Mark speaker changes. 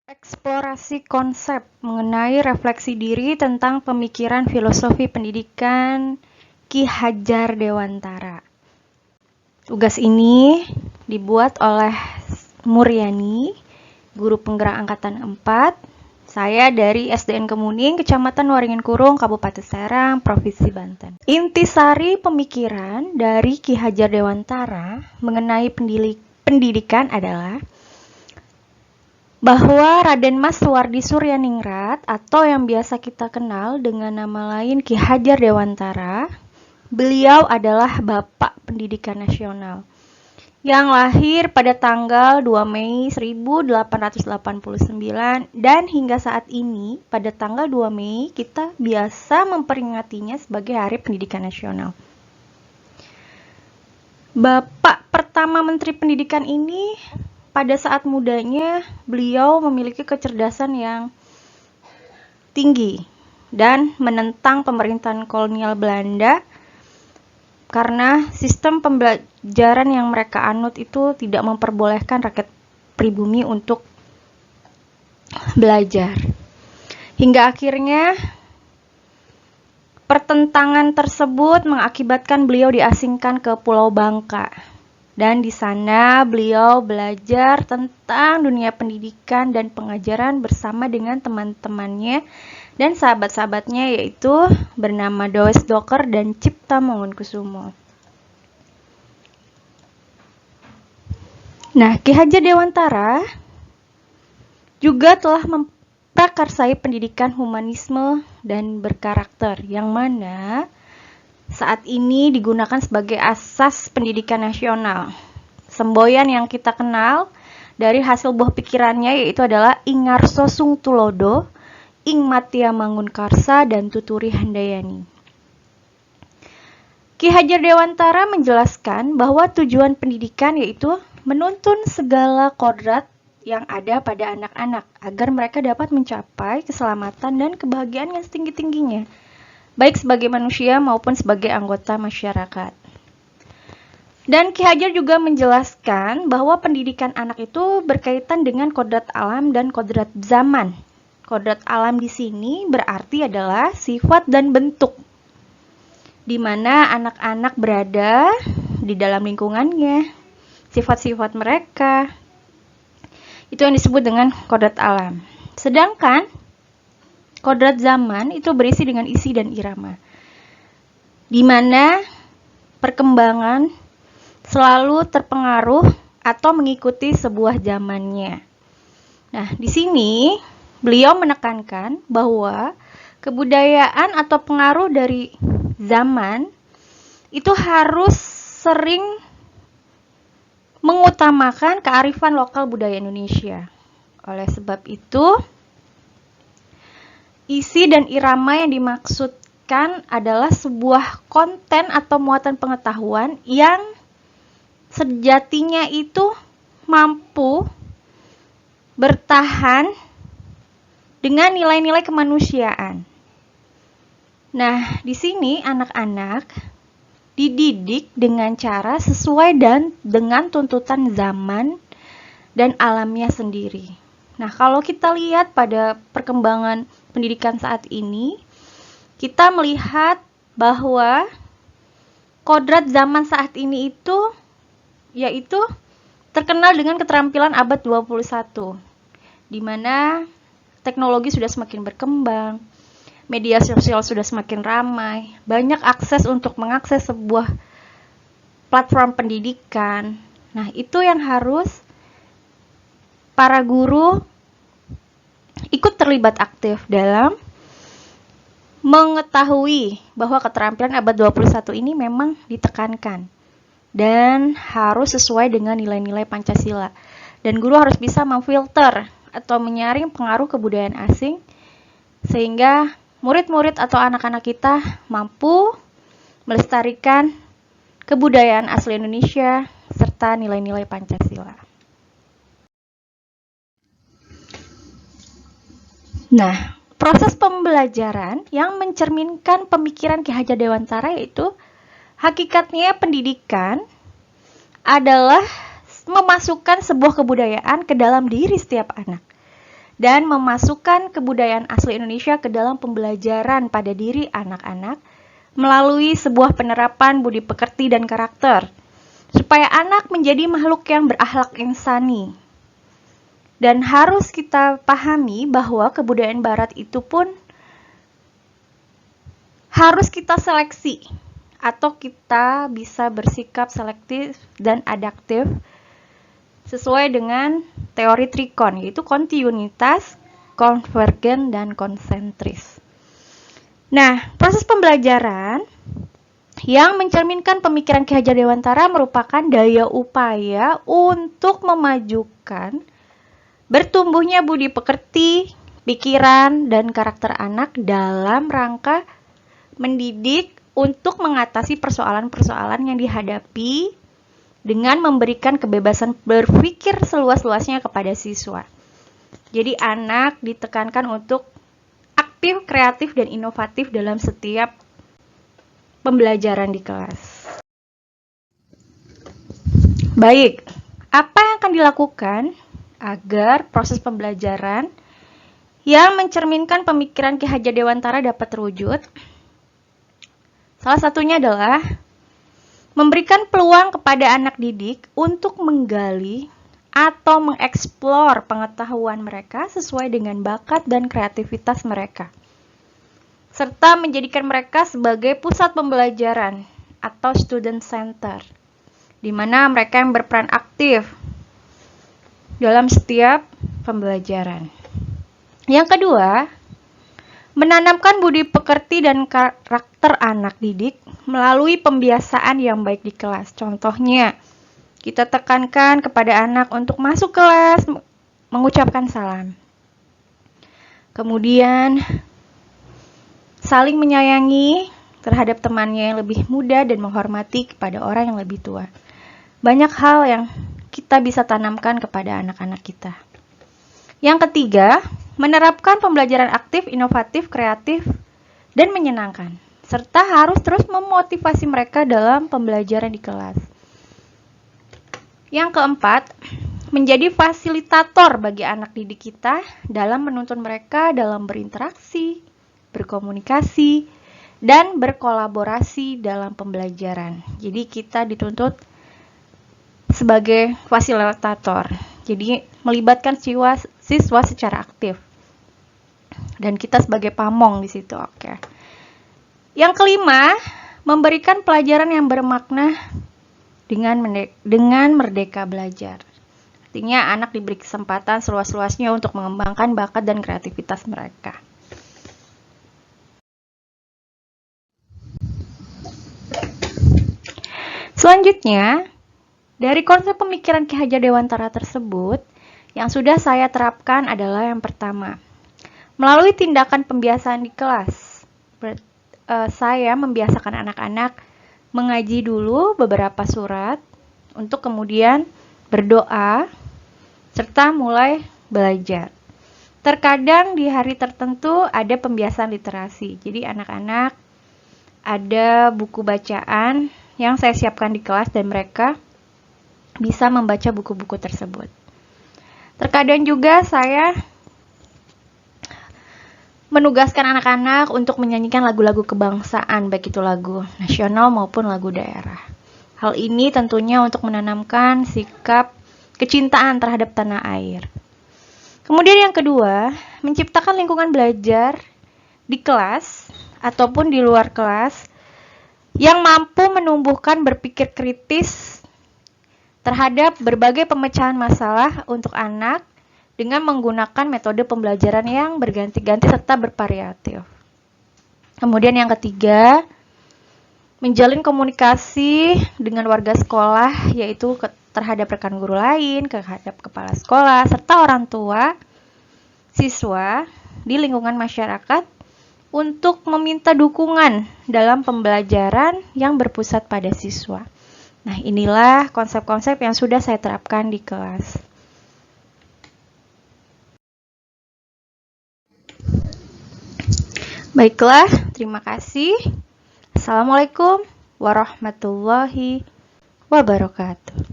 Speaker 1: Eksplorasi konsep mengenai refleksi diri tentang pemikiran filosofi pendidikan Ki Hajar Dewantara. Tugas ini dibuat oleh Muryani, guru penggerak angkatan 4. Saya dari SDN Kemuning, Kecamatan Waringin Kurung, Kabupaten Serang, Provinsi Banten. Intisari pemikiran dari Ki Hajar Dewantara mengenai pendidikan adalah bahwa Raden Mas Suwardi Suryaningrat atau yang biasa kita kenal dengan nama lain Ki Hajar Dewantara, beliau adalah Bapak Pendidikan Nasional yang lahir pada tanggal 2 Mei 1889 dan hingga saat ini pada tanggal 2 Mei kita biasa memperingatinya sebagai Hari Pendidikan Nasional. Bapak pertama Menteri Pendidikan ini pada saat mudanya, beliau memiliki kecerdasan yang tinggi dan menentang pemerintahan kolonial Belanda karena sistem pembelajaran yang mereka anut itu tidak memperbolehkan rakyat pribumi untuk belajar. Hingga akhirnya pertentangan tersebut mengakibatkan beliau diasingkan ke Pulau Bangka. Dan di sana beliau belajar tentang dunia pendidikan dan pengajaran bersama dengan teman-temannya dan sahabat-sahabatnya yaitu bernama Dowes Docker dan Cipta Mangunkusumo. Nah, Ki Hajar Dewantara juga telah memprakarsai pendidikan humanisme dan berkarakter yang mana saat ini digunakan sebagai asas pendidikan nasional. Semboyan yang kita kenal dari hasil buah pikirannya yaitu adalah Ingarso Sung Tulodo, Ing Matia Mangunkarsa, dan Tuturi Handayani. Ki Hajar Dewantara menjelaskan bahwa tujuan pendidikan yaitu menuntun segala kodrat yang ada pada anak-anak agar mereka dapat mencapai keselamatan dan kebahagiaan yang setinggi-tingginya, baik sebagai manusia maupun sebagai anggota masyarakat. Dan Ki Hajar juga menjelaskan bahwa pendidikan anak itu berkaitan dengan kodrat alam dan kodrat zaman. Kodrat alam di sini berarti adalah sifat dan bentuk, di mana anak-anak berada di dalam lingkungannya, sifat-sifat mereka. Itu yang disebut dengan kodrat alam. Sedangkan kodrat zaman itu berisi dengan isi dan irama, di mana perkembangan selalu terpengaruh atau mengikuti sebuah zamannya. Nah, di sini beliau menekankan bahwa kebudayaan atau pengaruh dari zaman itu harus sering mengutamakan kearifan lokal budaya Indonesia. Oleh sebab itu, isi dan irama yang dimaksudkan adalah sebuah konten atau muatan pengetahuan yang sejatinya itu mampu bertahan dengan nilai-nilai kemanusiaan. Nah, di sini anak-anak dididik dengan cara sesuai dan dengan tuntutan zaman dan alamnya sendiri. Nah, kalau kita lihat pada perkembangan pendidikan saat ini, kita melihat bahwa kodrat zaman saat ini itu yaitu terkenal dengan keterampilan abad 21, di mana teknologi sudah semakin berkembang, media sosial sudah semakin ramai, banyak akses untuk mengakses sebuah platform pendidikan. Nah, itu yang harus para guru ikut terlibat aktif dalam mengetahui bahwa keterampilan abad 21 ini memang ditekankan dan harus sesuai dengan nilai-nilai Pancasila. Dan guru harus bisa memfilter atau menyaring pengaruh kebudayaan asing sehingga murid-murid atau anak-anak kita mampu melestarikan kebudayaan asli Indonesia serta nilai-nilai Pancasila. Nah, proses pembelajaran yang mencerminkan pemikiran Ki Hajar Dewantara yaitu hakikatnya pendidikan adalah memasukkan sebuah kebudayaan ke dalam diri setiap anak dan memasukkan kebudayaan asli Indonesia ke dalam pembelajaran pada diri anak-anak melalui sebuah penerapan budi pekerti dan karakter, supaya anak menjadi makhluk yang berakhlak insani. Dan harus kita pahami bahwa kebudayaan Barat itu pun harus kita seleksi, atau kita bisa bersikap selektif dan adaptif sesuai dengan teori trikon, yaitu kontinuitas, konvergen, dan konsentris. Nah, proses pembelajaran yang mencerminkan pemikiran Ki Hajar Dewantara merupakan daya upaya untuk memajukan bertumbuhnya budi pekerti, pikiran, dan karakter anak dalam rangka mendidik untuk mengatasi persoalan-persoalan yang dihadapi dengan memberikan kebebasan berpikir seluas-luasnya kepada siswa. Jadi anak ditekankan untuk aktif, kreatif, dan inovatif dalam setiap pembelajaran di kelas. Baik, apa yang akan dilakukan agar proses pembelajaran yang mencerminkan pemikiran Ki Hajar Dewantara dapat terwujud? Salah satunya adalah memberikan peluang kepada anak didik untuk menggali atau mengeksplor pengetahuan mereka sesuai dengan bakat dan kreativitas mereka, serta menjadikan mereka sebagai pusat pembelajaran atau student center, di mana mereka yang berperan aktif dalam setiap pembelajaran. Yang kedua, menanamkan budi pekerti dan karakter anak didik melalui pembiasaan yang baik di kelas. Contohnya, kita tekankan kepada anak untuk masuk kelas mengucapkan salam. Kemudian, saling menyayangi terhadap temannya yang lebih muda dan menghormati kepada orang yang lebih tua. Banyak hal yang kita bisa tanamkan kepada anak-anak kita. Yang ketiga, menerapkan pembelajaran aktif, inovatif, kreatif, dan menyenangkan, serta harus terus memotivasi mereka dalam pembelajaran di kelas. Yang keempat, menjadi fasilitator bagi anak didik kita dalam menuntun mereka dalam berinteraksi, berkomunikasi, dan berkolaborasi dalam pembelajaran. Jadi kita dituntut sebagai fasilitator. Jadi melibatkan siswa secara aktif. Dan kita sebagai pamong di situ, oke. Yang kelima, memberikan pelajaran yang bermakna dengan merdeka belajar. Artinya anak diberi kesempatan seluas-luasnya untuk mengembangkan bakat dan kreativitas mereka. Selanjutnya, dari konsep pemikiran Ki Hajar Dewantara tersebut, yang sudah saya terapkan adalah yang pertama, melalui tindakan pembiasaan di kelas. Saya membiasakan anak-anak mengaji dulu beberapa surat, untuk kemudian berdoa, serta mulai belajar. Terkadang di hari tertentu ada pembiasaan literasi, jadi anak-anak ada buku bacaan yang saya siapkan di kelas dan mereka bisa membaca buku-buku tersebut. Terkadang juga saya menugaskan anak-anak untuk menyanyikan lagu-lagu kebangsaan, baik itu lagu nasional maupun lagu daerah. Hal ini tentunya untuk menanamkan sikap kecintaan terhadap tanah air. Kemudian yang kedua, menciptakan lingkungan belajar di kelas ataupun di luar kelas yang mampu menumbuhkan berpikir kritis terhadap berbagai pemecahan masalah untuk anak dengan menggunakan metode pembelajaran yang berganti-ganti serta bervariatif. Kemudian yang ketiga, menjalin komunikasi dengan warga sekolah, yaitu terhadap rekan guru lain, terhadap kepala sekolah, serta orang tua siswa di lingkungan masyarakat untuk meminta dukungan dalam pembelajaran yang berpusat pada siswa. Nah, inilah konsep-konsep yang sudah saya terapkan di kelas. Baiklah, terima kasih. Assalamualaikum warahmatullahi wabarakatuh.